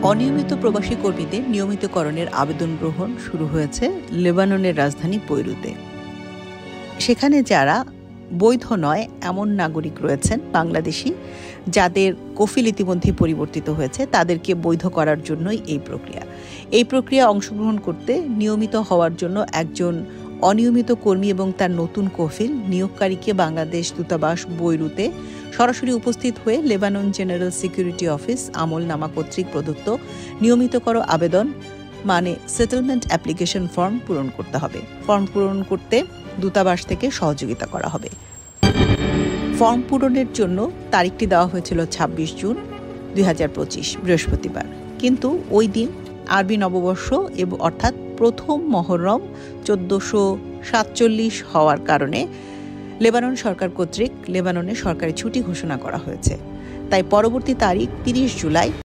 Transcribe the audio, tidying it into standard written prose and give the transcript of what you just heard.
অনিয়মিত প্রবাসী কর্মীদের নিয়মিতকরণের আবেদন গ্রহণ শুরু হয়েছে লেবাননের রাজধানী বৈরুতে। সেখানে যারা বৈধ নয় এমন নাগরিক রয়েছেন বাংলাদেশি, যাদের কফিল ইতিমধ্যে পরিবর্তিত হয়েছে, তাদেরকে বৈধ করার জন্যই এই প্রক্রিয়া অংশগ্রহণ করতে নিয়মিত হওয়ার জন্য একজন অনিয়মিত কর্মী এবং তার নতুন কফিল নিয়োগকারীকে বাংলাদেশ দূতাবাস বৈরুতে সরাসরি উপস্থিত হয়ে লেবানন জেনারেল সিকিউরিটি অফিস আমলনামা কর্তৃক প্রদত্ত নিয়মিতকর আবেদন মানে সেটেলমেন্ট অ্যাপ্লিকেশন ফর্ম পূরণ করতে হবে। ফর্ম পূরণ করতে দূতাবাস থেকে সহযোগিতা করা হবে। ফর্ম পূরণের জন্য তারিখটি দেওয়া হয়েছিল ২৬ জুন ২০২৫ বৃহস্পতিবার, কিন্তু ওই দিন আরবি নববর্ষ এবং অর্থাৎ প্রথম মহরম ১৪৪৭ হওয়ার কারণে লেবানন সরকার কর্তৃক লেবাননে সরকারি ছুটি ঘোষণা করা হয়েছে। তাই পরবর্তী তারিখ ৩০ জুলাই